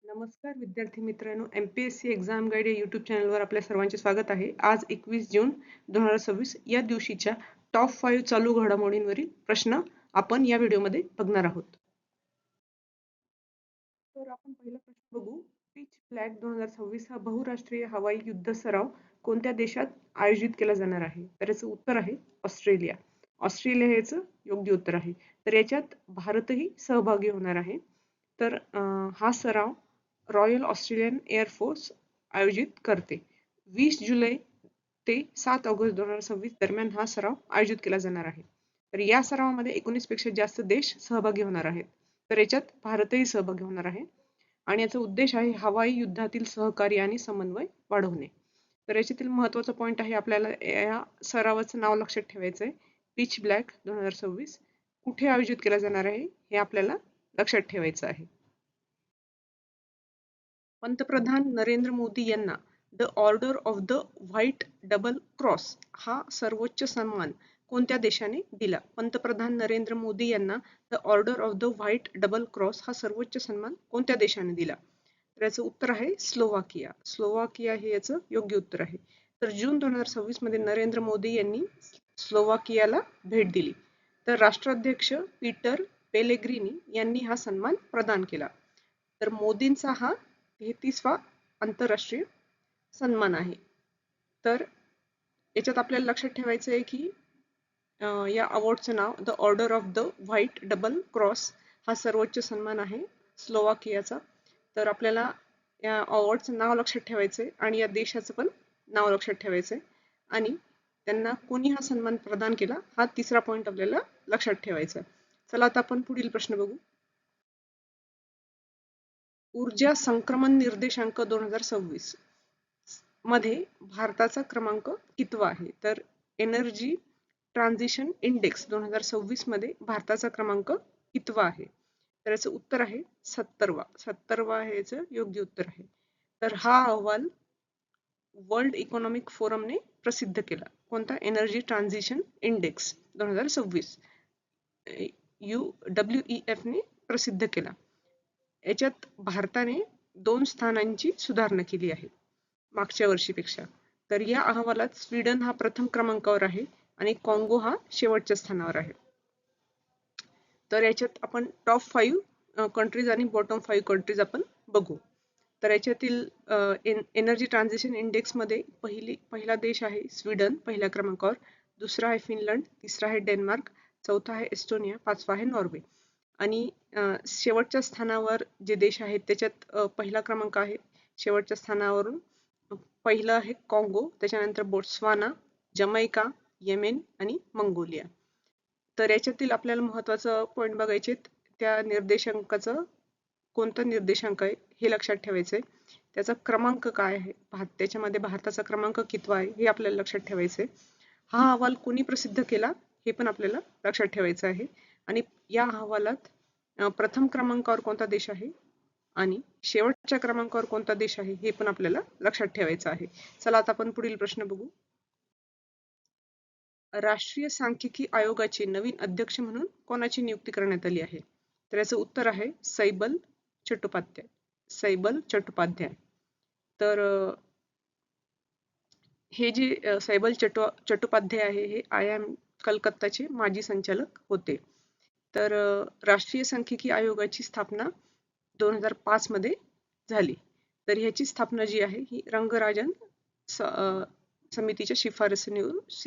नमस्कार विद्यार्थी मित्रांनो, MPSC एक्झाम गाईड या यूट्यूब चॅनलवर आपल्या सर्वांचे स्वागत आहे. आज 21 जून 2026 या दिवशीच्या टॉप 5 चालू घडामोडींवरील प्रश्न आपण या व्हिडिओमध्ये बघणार आहोत. तर आपण पहिला प्रश्न बघू. पिच ब्लॅक 2026 हा बहुराष्ट्रीय हवाई युद्ध सराव कोणत्या देशात आयोजित केला जाणार आहे? तर याचं उत्तर आहे ऑस्ट्रेलिया. ऑस्ट्रेलिया हे याचं योग्य उत्तर आहे. तर याच्यात भारतही सहभागी होणार आहे. तर हा सराव रॉयल ऑस्ट्रेलियन एअर फोर्स आयोजित करते. 20 जुलै ते 7 ऑगस्ट 2026 दरम्यान हा सराव आयोजित केला जाणार आहे. तर या सरावामध्ये 19 पेक्षा जास्त देश सहभागी होणार आहेत. तर याच्यात भारतही सहभागी होणार आहे आणि याचा उद्देश आहे हवाई युद्धातील सहकार्य आणि समन्वय वाढवणे. तर याच्यातील महत्त्वाचा पॉईंट आहे, आपल्याला या सरावाचं नाव लक्षात ठेवायचं आहे. पिच ब्लॅक 2026 कुठे आयोजित केला जाणार आहे हे आपल्याला लक्षात ठेवायचं आहे. पंतप्रधान नरेंद्र मोदी यांना the order of the white double cross हा सर्वोच्च सन्मान कोणत्या देशाने दिला? पंतप्रधान नरेंद्र मोदी यांना the order of the white double cross हा सर्वोच्च सन्मान कोणत्या देशाने दिला? तर याचं उत्तर आहे स्लोवाकिया. स्लोवाकिया हे याचं योग्य उत्तर आहे. तर जून 2026 मध्ये नरेंद्र मोदी यांनी स्लोवाकियाला भेट दिली. तर राष्ट्राध्यक्ष पीटर पेलेग्रिनी यांनी हा सन्मान प्रदान केला. तर मोदींचा हा 33वा आंतरराष्ट्रीय सन्मान आहे. तर याच्यात आपल्याला लक्षात ठेवायचं आहे की या अवॉर्डचं नाव the order of the white double cross हा सर्वोच्च सन्मान आहे स्लोवाकियाचा. तर आपल्याला या अवॉर्डचं नाव लक्षात ठेवायचं आहे आणि या देशाचं पण नाव लक्षात ठेवायचं आहे आणि त्यांना कोणी हा सन्मान प्रदान केला हा तिसरा पॉईंट आपल्याला लक्षात ठेवायचा. चला आता आपण पुढील प्रश्न बघू. ऊर्जा संक्रमण निर्देशांक 2026 मध्ये भारताचा क्रमांक कितवा आहे? तर एनर्जी ट्रान्झिशन इंडेक्स 2026 मध्ये भारताचा क्रमांक कितवा आहे? तर याचं उत्तर आहे 70वा. 70वा हे याचं योग्य उत्तर आहे. तर हा अहवाल वर्ल्ड इकॉनॉमिक फोरमने प्रसिद्ध केला. कोणता? एनर्जी ट्रान्झिशन इंडेक्स 2026 WEF ने प्रसिद्ध केला. याच्यात भारताने 2 स्थानांची सुधारणा केली आहे मागच्या वर्षीपेक्षा. तर या अहवालात स्वीडन हा प्रथम क्रमांकावर आहे आणि काँगो हा शेवटच्या स्थानावर आहे. तर याच्यात आपण टॉप 5 कंट्रीज आणि बॉटम 5 कंट्रीज आपण बघू. तर याच्यातील एनर्जी ट्रान्झिशन इंडेक्स मध्ये पहिला देश आहे स्वीडन पहिल्या क्रमांकावर, दुसरा आहे फिनलंड, तिसरा आहे डेन्मार्क, चौथा आहे एस्टोनिया, पाचवा आहे नॉर्वे. आणि शेवटच्या स्थानावर जे देश आहेत त्याच्यात पहिला क्रमांक आहे शेवटच्या स्थानावरून पहिलं आहे काँगो, त्याच्यानंतर बोट्स्वाना, जमैका, येमेन आणि मंगोलिया. तर याच्यातील आपल्याला महत्त्वाचं पॉईंट बघायचे, त्या निर्देशांकाचं कोणता निर्देशांक आहे हे लक्षात ठेवायचं आहे. त्याचा क्रमांक काय आहे, त्याच्यामध्ये भारताचा क्रमांक कितवा आहे हे आपल्याला लक्षात ठेवायचं आहे. हा अहवाल कोणी प्रसिद्ध केला हे पण आपल्याला लक्षात ठेवायचं आहे. आणि या अहवालात प्रथम क्रमांकावर कोणता देश आहे आणि शेवटच्या क्रमांकावर कोणता देश आहे हे पण आपल्याला लक्षात ठेवायचं आहे. चला आता आपण पुढील प्रश्न बघू. राष्ट्रीय सांख्यिकी आयोगाचे नवीन अध्यक्ष म्हणून कोणाची नियुक्ती करण्यात आली आहे? तर याचं उत्तर आहे सैबल चट्टोपाध्याय. सैबल चट्टोपाध्याय. तर हे जे सैबल चट्टोपाध्याय आहे हे IIM कलकत्ताचे माजी संचालक होते. तर राष्ट्रीय सांख्यिकी आयोगाची स्थापना 2005 मध्ये झाली. तर ह्याची स्थापना जी आहे ही रंगराजन समितीच्या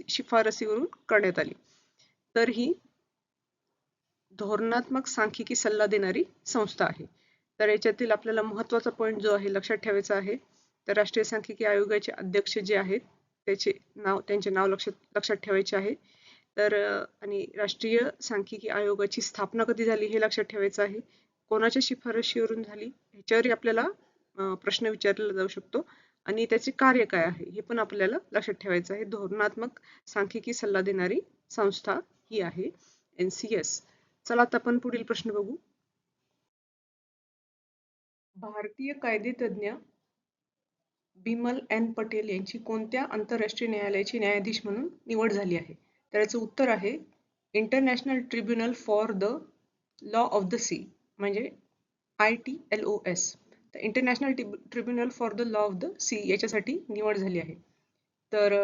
शिफारसीवरून करण्यात आली. तर ही धोरणात्मक सांख्यिकी सल्ला देणारी संस्था आहे. तर याच्यातील आपल्याला महत्त्वाचा पॉईंट जो आहे लक्षात ठेवायचा आहे, तर राष्ट्रीय सांख्यिकी आयोगाचे अध्यक्ष जे आहेत त्यांचे नाव लक्षात ठेवायचे आहे. तर आणि राष्ट्रीय सांख्यिकी आयोगाची स्थापना कधी झाली हे लक्षात ठेवायचं आहे. कोणाच्या शिफारशीवरून झाली ह्याच्यावरही आपल्याला प्रश्न विचारला जाऊ शकतो आणि त्याचे कार्य काय आहे हे पण आपल्याला लक्षात ठेवायचं आहे. धोरणात्मक सांख्यिकी सल्ला देणारी संस्था ही आहे NCS. चला आता आपण पुढील प्रश्न बघू. भारतीय कायदेतज्ञ बिमल N पटेल यांची कोणत्या आंतरराष्ट्रीय न्यायालयाचे न्यायाधीश म्हणून निवड झाली आहे? तर याचं उत्तर आहे international tribunal for the law of the sea म्हणजे ITLOS. तर international tribunal for the law of the sea याच्यासाठी निवड झाली आहे. तर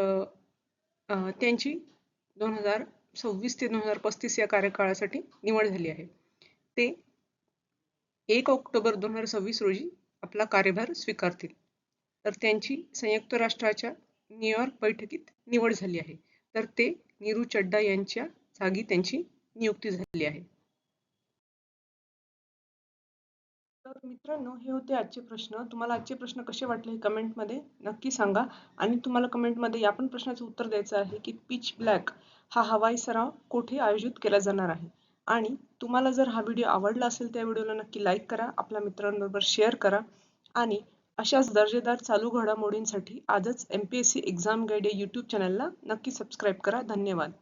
त्यांची 2026 ते 2035 या कार्यकाळासाठी निवड झाली आहे. ते 1 ऑक्टोबर 2026 रोजी आपला कार्यभार स्वीकारतील. तर त्यांची संयुक्त राष्ट्राच्या न्यूयॉर्क बैठकीत निवड झाली आहे. तर ते नीरू चड्डा यांच्या जागी त्यांची नियुक्ती झाली आहे. तर मित्रांनो, हे होते आजचे प्रश्न. तुम्हाला आजचे प्रश्न कसे वाटले हे कमेंटमध्ये नक्की सांगा. आणि तुम्हाला कमेंटमध्ये या पण प्रश्नाचं उत्तर द्यायचं आहे की पिच ब्लॅक हा हवाई सराव कुठे आयोजित केला जाणार आहे. आणि तुम्हाला जर हा व्हिडिओ आवडला असेल त्या व्हिडिओला नक्की लाईक करा, आपल्या मित्रांबरोबर शेअर करा आणि अशाच दर्जेदार चालू घडामोडींसाठी आजच MPSC एक्झाम गाईड या यूट्यूब चॅनलला नक्की सबस्क्राईब करा. धन्यवाद.